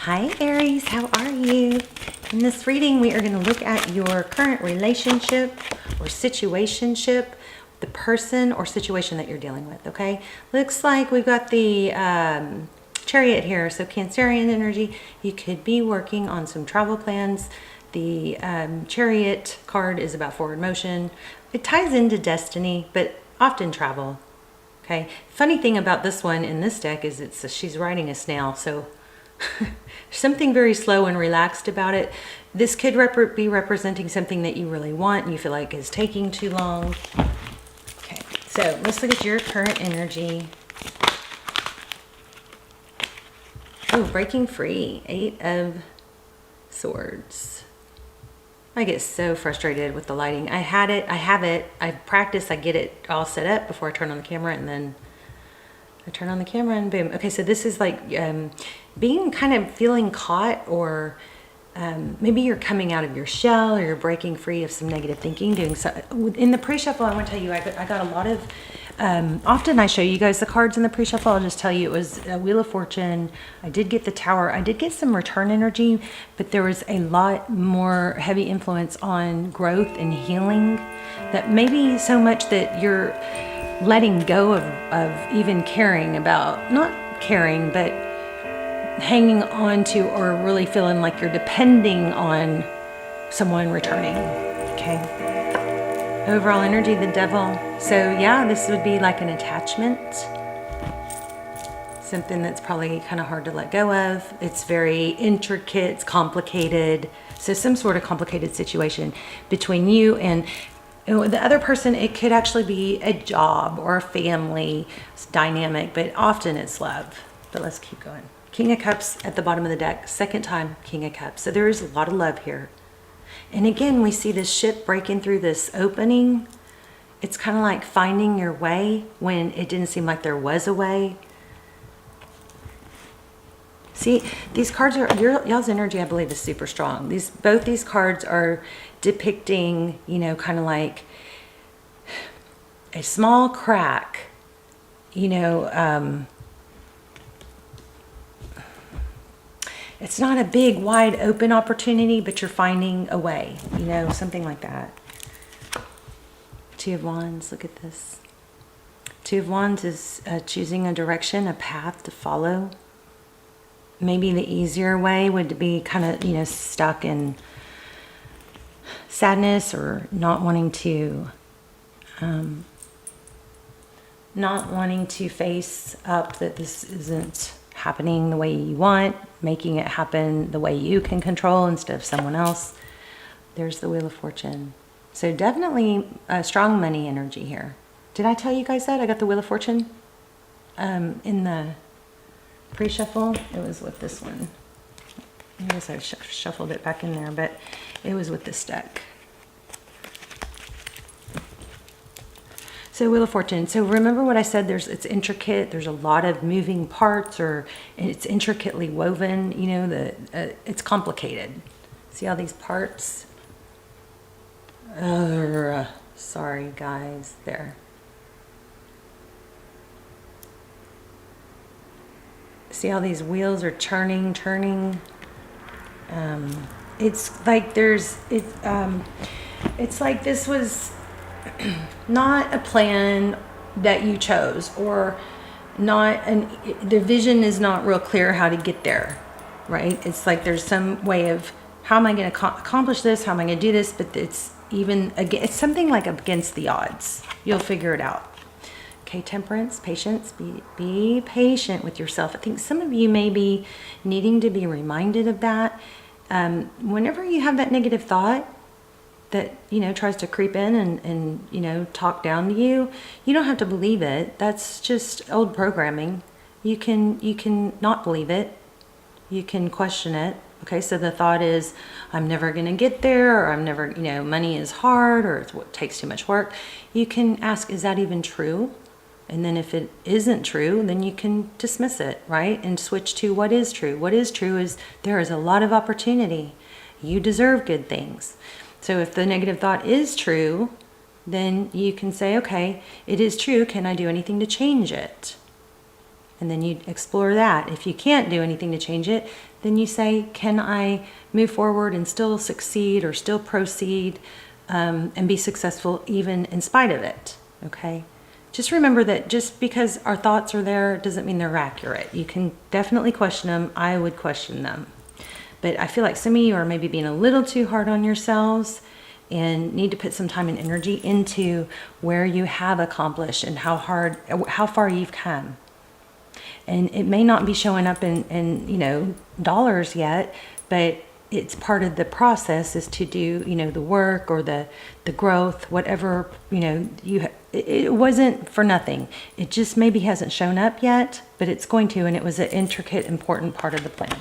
Hi Aries, how are you? In this reading, we are going to look at your current relationship or situationship, the person or situation that you're dealing with, okay? Looks like we've got the Chariot here, so Cancerian energy. You could be working on some travel plans. The Chariot card is about forward motion. It ties into destiny, but often travel, okay? Funny thing about this one in this deck is she's riding a snail, so something very slow and relaxed about it. This could be representing something that you really want and you feel like is taking too long. Okay, so let's look at your current energy. Oh, breaking free. 8 of Swords. I get so frustrated with the lighting. I have it, I practice, I get it all set up before I turn on the camera, and then I turn on the camera and boom. Okay, so this is like being kind of feeling caught, or maybe you're coming out of your shell, or you're breaking free of some negative thinking. Doing so in the pre-shuffle, I want to tell you, I got a lot of. Often I show you guys the cards in the pre-shuffle. I'll just tell you it was a Wheel of Fortune. I did get the Tower. I did get some return energy, but there was a lot more heavy influence on growth and healing. That maybe so much that you're letting go of even caring about, not caring, but hanging on to, or really feeling like you're depending on someone returning. Okay. Overall energy, the Devil. So yeah, this would be like an attachment. Something that's probably kind of hard to let go of. It's very intricate, it's complicated. So some sort of complicated situation between you and the other person. It could actually be a job or a family dynamic, but often it's love. But let's keep going. King of Cups at the bottom of the deck. Second time, King of Cups. So there is a lot of love here. And again, we see this ship breaking through this opening. It's kind of like finding your way when it didn't seem like there was a way. See, these cards are, y'all's energy, I believe, is super strong. Both these cards are depicting, you know, kind of like a small crack, you know, it's not a big, wide open opportunity, but you're finding a way, you know, something like that. Two of Wands, look at this. Two of Wands is choosing a direction, a path to follow. Maybe the easier way would be kind of, you know, stuck in sadness, or not wanting to face up that this isn't happening the way you want, making it happen the way you can control instead of someone else. There's the Wheel of Fortune. So definitely a strong money energy here. Did I tell you guys that? I got the Wheel of Fortune in the pre-shuffle. It was with this one. I guess I shuffled it back in there, but it was with this deck. So Wheel of Fortune. So remember what I said, it's intricate. There's a lot of moving parts, or it's intricately woven, you know, it's complicated. See all these parts? Sorry guys, there. See how these wheels are turning. It's like it's like this was not a plan that you chose, or the vision is not real clear how to get there, right? It's like there's some way of, how am I going to accomplish this? How am I going to do this? But it's something like against the odds. You'll figure it out. Okay, Temperance, patience. Be patient with yourself. I think some of you may be needing to be reminded of that. Whenever you have that negative thought that, you know, tries to creep in and you know, talk down to you, you don't have to believe it. That's just old programming. You can not believe it. You can question it. Okay, so the thought is, I'm never going to get there, or I'm never, you know, money is hard, or it takes too much work. You can ask, is that even true? And then if it isn't true, then you can dismiss it, right? And switch to what is true. What is true is there is a lot of opportunity. You deserve good things. So if the negative thought is true, then you can say, okay, it is true. Can I do anything to change it? And then you explore that. If you can't do anything to change it, then you say, can I move forward and still succeed or still proceed and be successful even in spite of it? Okay. Just remember that just because our thoughts are there doesn't mean they're accurate. You can definitely question them. I would question them. But I feel like some of you are maybe being a little too hard on yourselves and need to put some time and energy into where you have accomplished and how far you've come. And it may not be showing up in you know, dollars yet, but it's part of the process is to do, you know, the work or the growth, whatever, you know, it wasn't for nothing. It just maybe hasn't shown up yet, but it's going to, and it was an intricate, important part of the plan.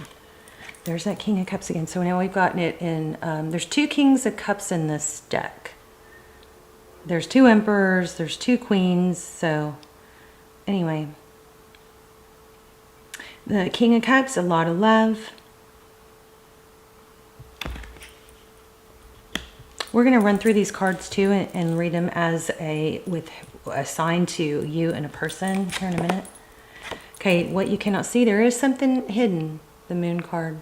There's that King of Cups again. So now we've gotten it in, there's 2 Kings of Cups in this deck. There's 2 Emperors, there's 2 Queens. So anyway, the King of Cups, a lot of love. We're going to run through these cards too and read them as with a sign to you and a person here in a minute. Okay, what you cannot see, there is something hidden. The Moon card.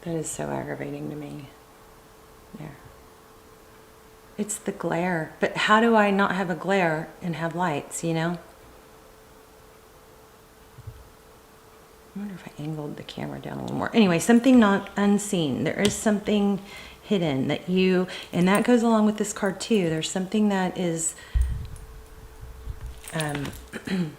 That is so aggravating to me. There. It's the glare. But how do I not have a glare and have lights, you know? I wonder if I angled the camera down a little more. Anyway, something not unseen. There is something hidden that you, and that goes along with this card too. There's something that is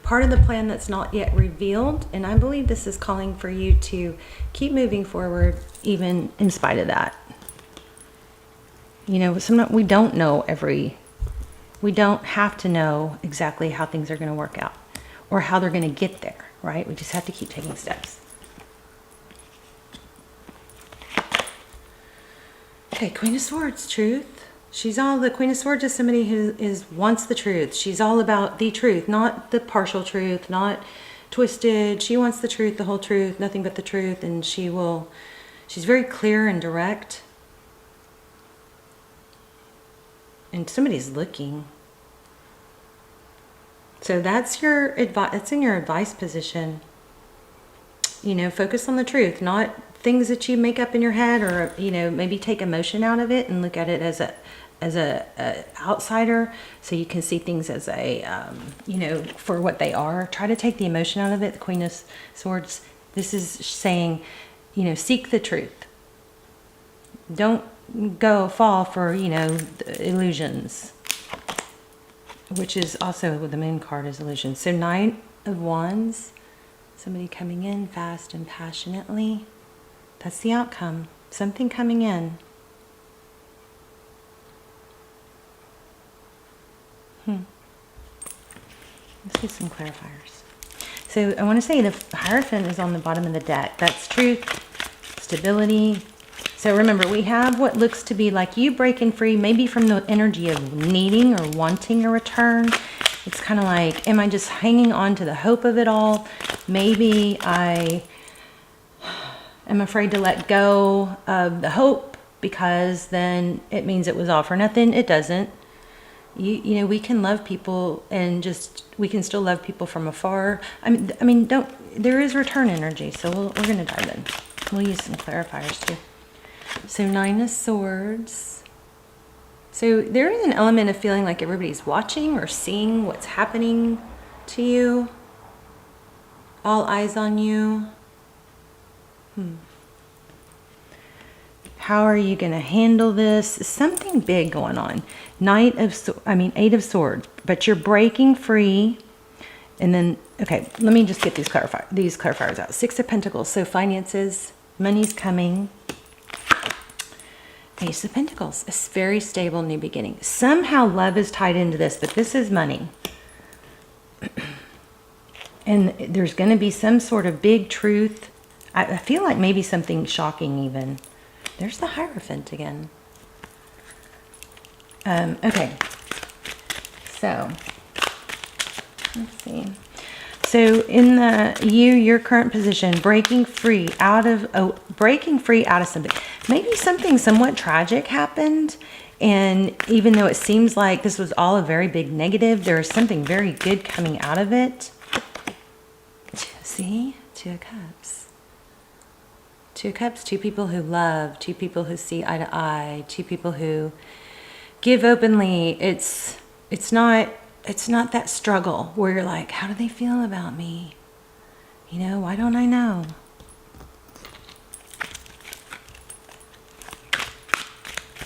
part of the plan that's not yet revealed. And I believe this is calling for you to keep moving forward, even in spite of that. You know, sometimes we don't know we don't have to know exactly how things are going to work out or how they're going to get there, right? We just have to keep taking steps. Okay, Queen of Swords, truth. The Queen of Swords is somebody who wants the truth. She's all about the truth, not the partial truth, not twisted. She wants the truth, the whole truth, nothing but the truth. And she's very clear and direct. And somebody's looking. So that's your advice. It's in your advice position. You know, focus on the truth, not things that you make up in your head, or, you know, maybe take emotion out of it and look at it as a outsider, so you can see things as you know, for what they are. Try to take the emotion out of it. The Queen of Swords, this is saying, you know, seek the truth. Don't fall for, you know, illusions, which is also with the Moon card is illusion. So Knight of Wands, somebody coming in fast and passionately. That's the outcome. Something coming in. Let's get some clarifiers. So I want to say the Hierophant is on the bottom of the deck. That's truth, stability. So remember, we have what looks to be like you breaking free, maybe from the energy of needing or wanting a return. It's kind of like, am I just hanging on to the hope of it all? Maybe I am afraid to let go of the hope because then it means it was all for nothing. It doesn't. You know, we can love people and we can still love people from afar. I mean, there is return energy. So we're going to dive in. We'll use some clarifiers too. So 9 of Swords. So there is an element of feeling like everybody's watching or seeing what's happening to you. All eyes on you. How are you going to handle this? Something big going on. 8 of Swords. But you're breaking free. And then, okay, let me just get these clarifiers out. 6 of Pentacles. So finances, money's coming. Ace of Pentacles. A very stable new beginning. Somehow love is tied into this, but this is money. And there's going to be some sort of big truth. I feel like maybe something shocking even. There's the Hierophant again. Okay. So, let's see. So in your current position, breaking free out of something. Maybe something somewhat tragic happened And even though it seems like this was all a very big negative, there is something very good coming out of it. See? Two of Cups. Two of Cups, two people who love, two people who see eye to eye, two people who give openly. It's not that struggle where you're like, how do they feel about me? You know, why don't I know?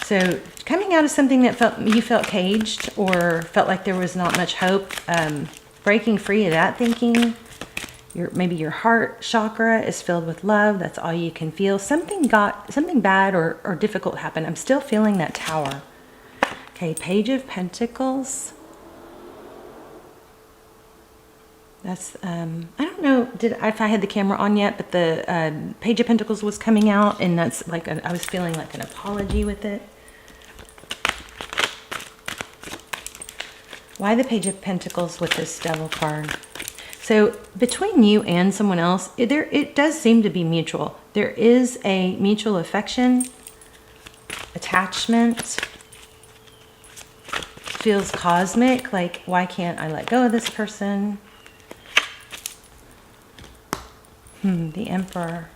So coming out of something that you felt caged or felt like there was not much hope, breaking free of that thinking. Maybe your heart chakra is filled with love. That's all you can feel. Something bad or difficult happened. I'm still feeling that Tower. Okay, Page of Pentacles. That's, I don't know if I had the camera on yet, but the Page of Pentacles was coming out, and that's like, I was feeling like an apology with it. Why the Page of Pentacles with this Devil card? So between you and someone else, it does seem to be mutual. There is a mutual affection, attachment. Feels cosmic, like, why can't I let go of this person? The Emperor.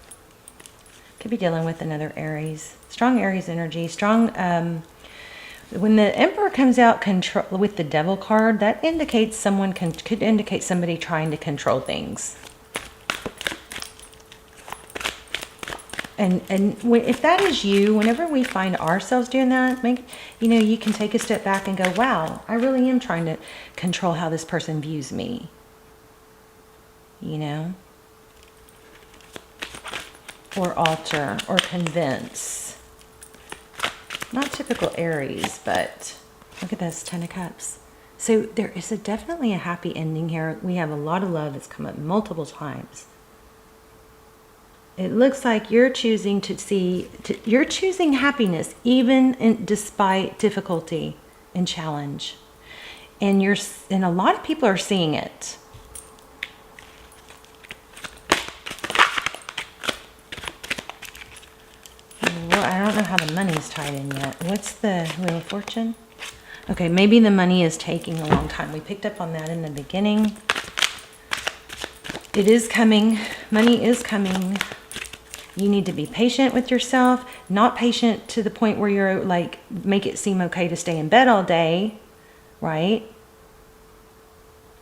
Could be dealing with another Aries. Strong Aries energy. Strong, when the Emperor comes out with the Devil card, that indicates someone could indicate somebody trying to control things. And if that is you, whenever we find ourselves doing that, you can take a step back and go, wow, I really am trying to control how this person views me. You know? Or alter, or convince. Not typical Aries, but look at this, Ten of Cups. So there is definitely a happy ending here. We have a lot of love that's come up multiple times. It looks like you're choosing you're choosing happiness, even despite difficulty and challenge. And a lot of people are seeing it. I don't know how the money's tied in yet. What's the Wheel of Fortune? Okay, maybe the money is taking a long time. We picked up on that in the beginning. It is coming. Money is coming. You need to be patient with yourself. Not patient to the point where you're like, make it seem okay to stay in bed all day, right?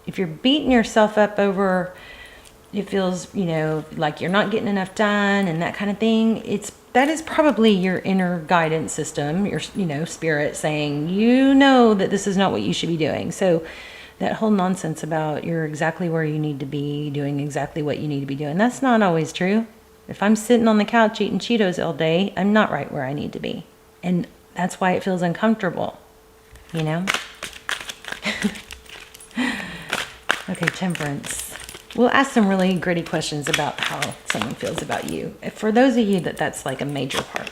If you're beating yourself up over, it feels, like you're not getting enough done and that kind of thing, that is probably your inner guidance system, your, spirit saying, that this is not what you should be doing. So that whole nonsense about you're exactly where you need to be, doing exactly what you need to be doing, that's not always true. If I'm sitting on the couch eating Cheetos all day, I'm not right where I need to be. And that's why it feels uncomfortable, Okay, Temperance. We'll ask some really gritty questions about how someone feels about you. For those of you that's like a major part.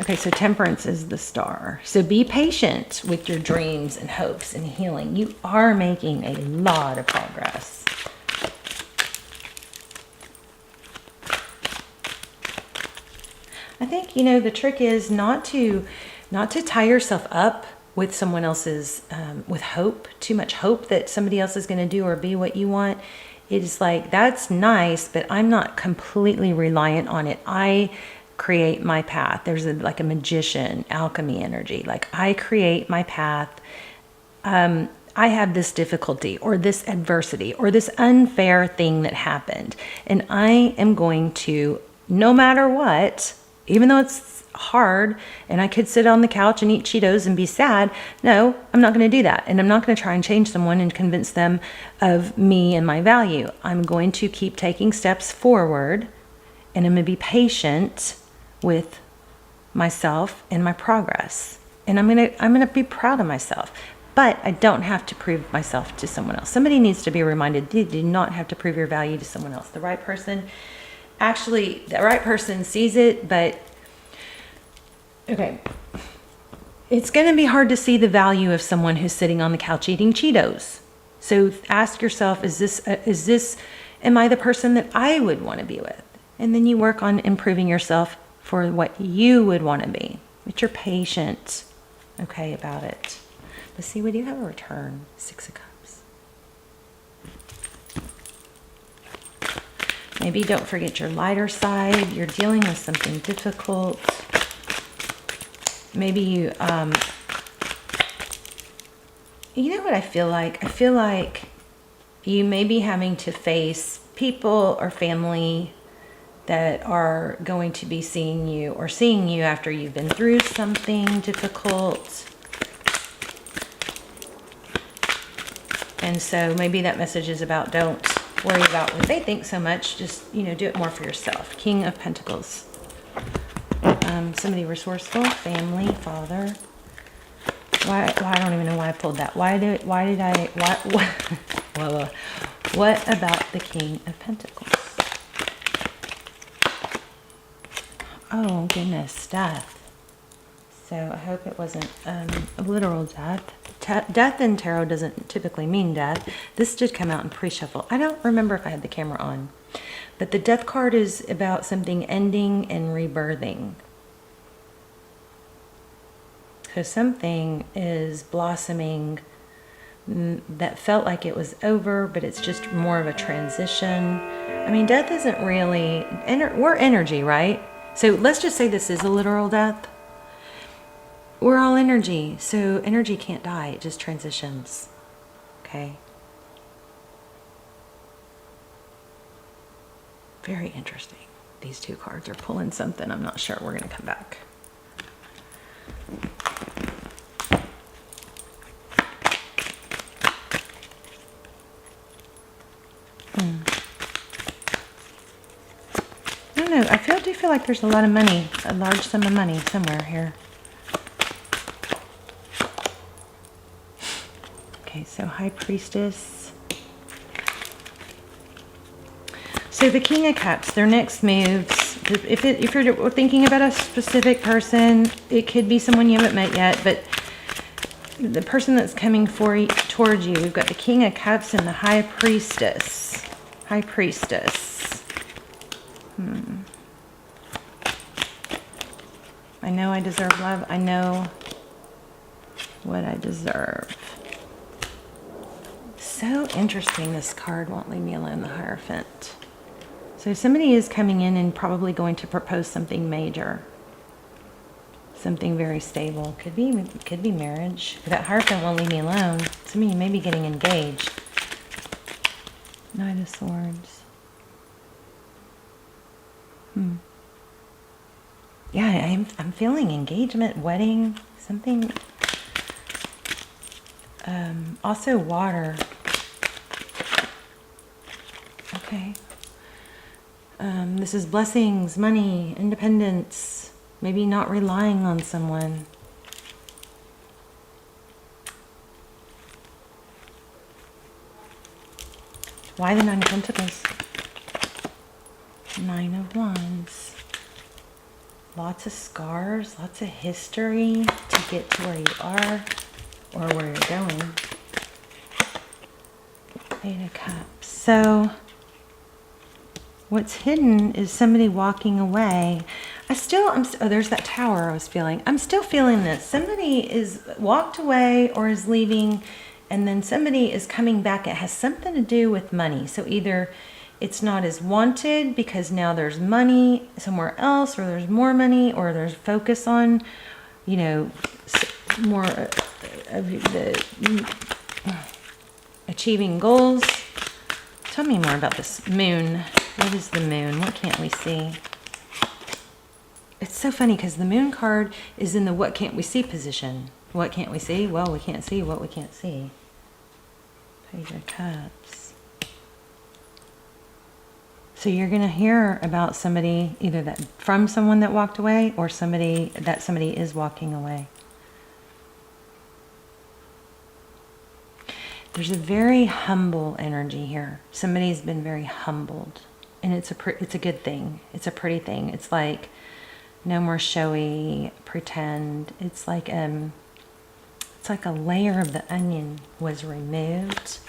Okay, so Temperance is the Star. So be patient with your dreams and hopes and healing. You are making a lot of progress. I think, the trick is not to tie yourself up with someone else's, with hope, too much hope that somebody else is going to do or be what you want. It is like, that's nice, but I'm not completely reliant on it. I create my path. There's like a magician, alchemy energy. Like, I create my path. I have this difficulty or this adversity or this unfair thing that happened. And I am going to, no matter what, even though it's hard and I could sit on the couch and eat Cheetos and be sad, no, I'm not going to do that. And I'm not going to try and change someone and convince them of me and my value. I'm going to keep taking steps forward, and I'm going to be patient with myself and my progress. And I'm going to be proud of myself. But I don't have to prove myself to someone else. Somebody needs to be reminded, you do not have to prove your value to someone else. The right person sees it, but okay. It's going to be hard to see the value of someone who's sitting on the couch eating Cheetos. So ask yourself, am I the person that I would want to be with? And then you work on improving yourself for what you would want to be. But you're patient. okay about it. But see, we do have a return. 6 of Cups. Maybe don't forget your lighter side. You're dealing with something difficult. Maybe you, you know what I feel like? I feel like you may be having to face people or family that are going to be seeing you after you've been through something difficult. And so maybe that message is about don't worry about what they think so much. Just, you know, do it more for yourself. King of Pentacles. Somebody resourceful, family, father. Why I don't even know why I pulled that. What about the King of Pentacles? Oh, goodness, death. So I hope it wasn't a literal death. Death in tarot doesn't typically mean death. This did come out in pre-shuffle. I don't remember if I had the camera on. But the death card is about something ending and rebirthing. So something is blossoming that felt like it was over, but it's just more of a transition. I mean, death isn't really... we're energy, right? So let's just say this is a literal death. We're all energy, so energy can't die. It just transitions. Okay? Very interesting. These two cards are pulling something. I'm not sure. We're going to come back. I don't know. I do feel like there's a lot of money, a large sum of money somewhere here. Okay, so High Priestess. So the King of Cups, their next moves, if you're thinking about a specific person, it could be someone you haven't met yet, but the person that's coming towards you, we've got the King of Cups and the High Priestess. High Priestess. I know I deserve love. I know what I deserve. So interesting, this card won't leave me alone, the Hierophant. So somebody is coming in and probably going to propose something major. Something very stable. Could be marriage. That Hierophant won't leave me alone. Some of you may be getting engaged. Knight of Swords. Yeah, I'm feeling engagement, wedding, something. Also water. Okay. This is blessings, money, independence. Maybe not relying on someone. Why the Nine of Pentacles? Nine of Wands. Lots of scars, lots of history to get to where you are or where you're going. Eight of Cups. So what's hidden is somebody walking away. Oh, there's that Tower I was feeling. I'm still feeling this. Somebody is walked away or is leaving, and then somebody is coming back. It has something to do with money. So either it's not as wanted because now there's money somewhere else, or there's more money, or there's focus on, you know, more of the achieving goals. Tell me more about this Moon. What is the Moon? What can't we see? It's so funny because the Moon card is in the what can't we see position. What can't we see? Well, we can't see what we can't see. Page of Cups. So you're going to hear about somebody, either that from someone that walked away, or somebody is walking away. There's a very humble energy here. Somebody's been very humbled, and it's a good thing. It's a pretty thing. It's like no more showy pretend. It's like a layer of the onion was removed.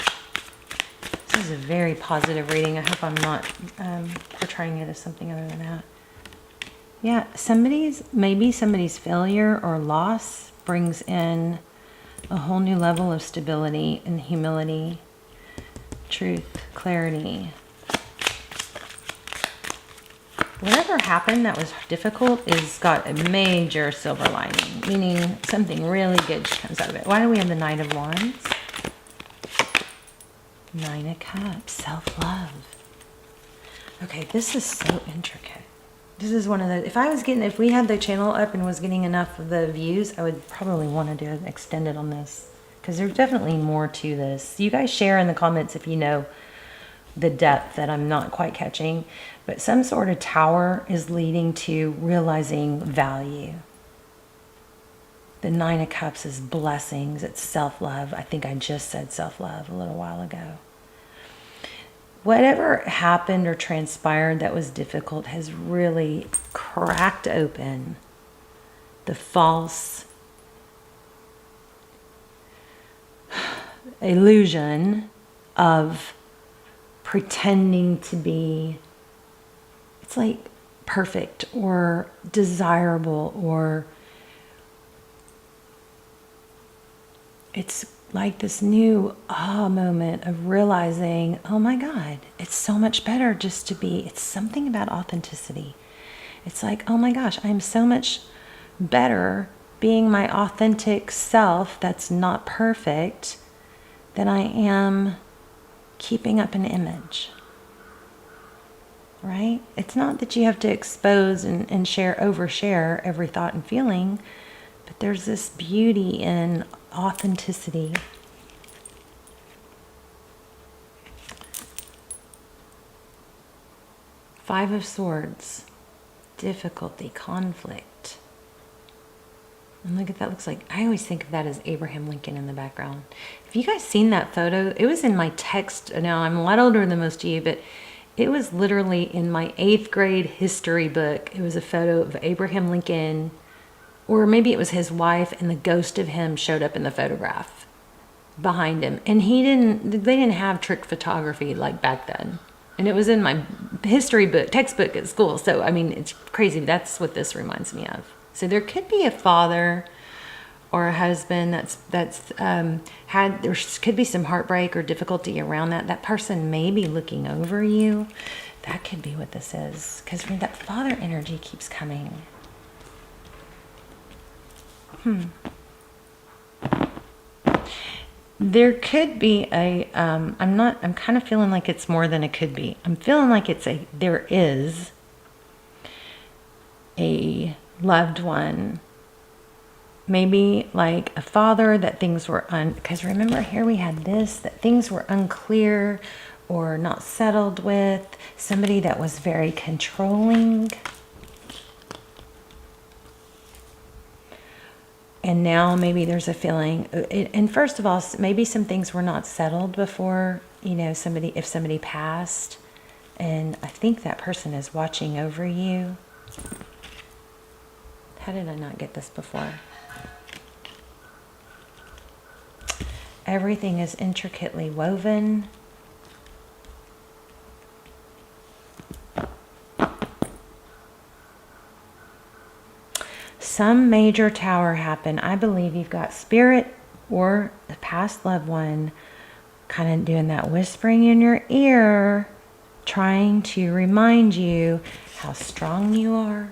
This is a very positive reading. I hope I'm not portraying it as something other than that. Yeah, maybe somebody's failure or loss brings in a whole new level of stability and humility, truth, clarity. Whatever happened that was difficult is got a major silver lining, meaning something really good comes out of it. Why do we have the Knight of Wands? Nine of Cups, self-love. Okay, this is so intricate. This is one of the, if we had the channel up and was getting enough of the views, I would probably want to do an extended on this, because there's definitely more to this. You guys share in the comments if you know the depth that I'm not quite catching, but some sort of tower is leading to realizing value. The Nine of Cups is blessings, it's self-love. I think I just said self-love a little while ago. Whatever happened or transpired that was difficult has really cracked open the false illusion of pretending to be, it's like perfect or desirable, or it's like this new moment of realizing, oh my God, it's so much better just to be, it's something about authenticity. It's like, oh my gosh, I'm so much better being my authentic self that's not perfect than I am keeping up an image. Right? It's not that you have to expose and overshare every thought and feeling, but there's this beauty in authenticity. Five of Swords, difficulty, conflict. And look at that, looks like, I always think of that as Abraham Lincoln in the background. Have you guys seen that photo? It was in my text. Now, I'm a lot older than most of you, but it was literally in my 8th grade history book. It was a photo of Abraham Lincoln, or maybe it was his wife, and the ghost of him showed up in the photograph behind him. And they didn't have trick photography like back then. And it was in my history book, textbook at school. So, I mean, it's crazy. That's what this reminds me of. So there could be a father or a husband there could be some heartbreak or difficulty around that. That person may be looking over you. That could be what this is. Because that father energy keeps coming. There could be I'm kind of feeling like it's more than it could be. I'm feeling like there is a loved one, maybe like a father that things were because remember here we had this, that things were unclear or not settled with, somebody that was very controlling. And now maybe there's a feeling, and first of all, maybe some things were not settled before, if somebody passed, and I think that person is watching over you. How did I not get this before? Everything is intricately woven. Some major tower happened. I believe you've got spirit or the past loved one kind of doing that whispering in your ear, trying to remind you how strong you are.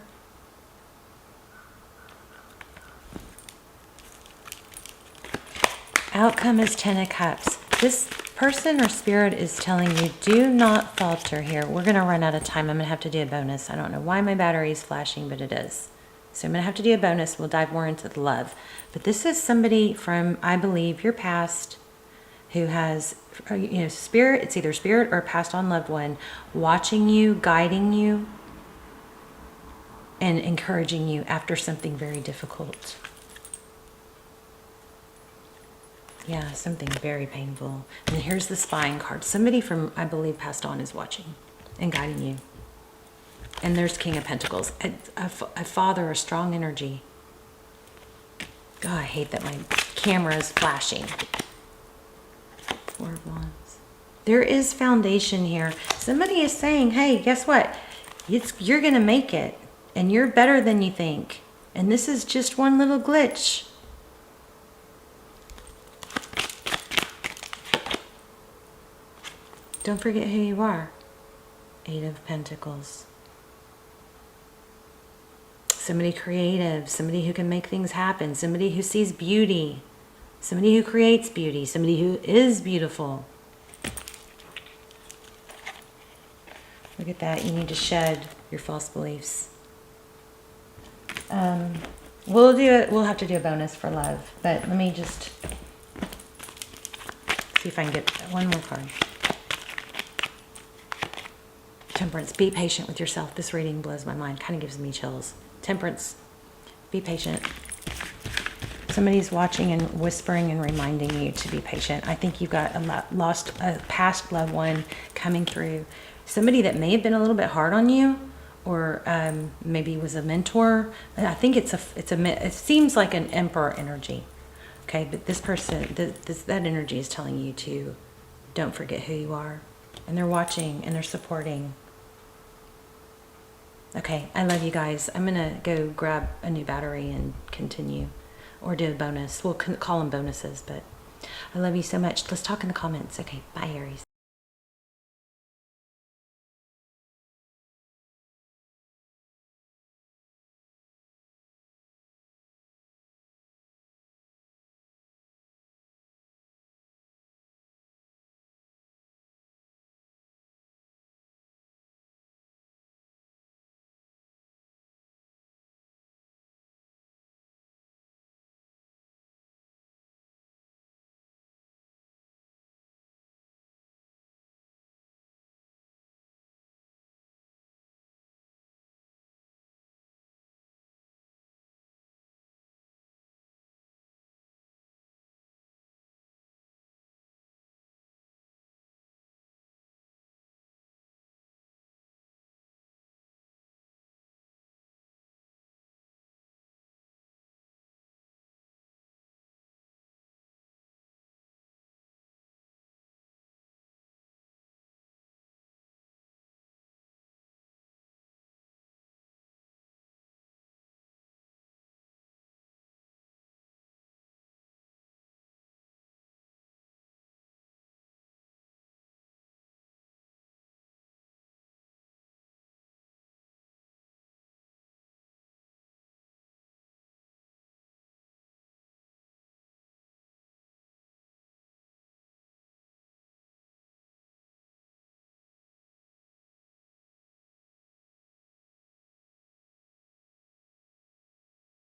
Outcome is 10 of Cups. This person or spirit is telling you, do not falter here. We're going to run out of time. I'm going to have to do a bonus. I don't know why my battery is flashing, but it is. So I'm going to have to do a bonus. We'll dive more into the love. But this is somebody from, I believe, your past who has, spirit. It's either spirit or a passed on loved one watching you, guiding you, and encouraging you after something very difficult. Yeah, something very painful. And here's the spying card. Somebody from, I believe, passed on is watching and guiding you. And there's King of Pentacles. A father, a strong energy. God, I hate that my camera is flashing. Four of Wands. There is foundation here. Somebody is saying, hey, guess what? You're going to make it. And you're better than you think. And this is just one little glitch. Don't forget who you are. 8 of Pentacles. Somebody creative, somebody who can make things happen, somebody who sees beauty, somebody who creates beauty, somebody who is beautiful. Look at that. You need to shed your false beliefs. We'll have to do a bonus for love, but let me just see if I can get one more card. Temperance. Be patient with yourself. This reading blows my mind. Kind of gives me chills. Temperance. Be patient. Somebody's watching and whispering and reminding you to be patient. I think you've got a past loved one coming through. Somebody that may have been a little bit hard on you, or maybe was a mentor. I think it seems like an Emperor energy. Okay, but this person, that energy is telling you to don't forget who you are, and they're watching and they're supporting. Okay, I love you guys. I'm gonna go grab a new battery and continue, or do a bonus. We'll call them bonuses, but I love you so much. Let's talk in the comments. Okay, bye, Aries.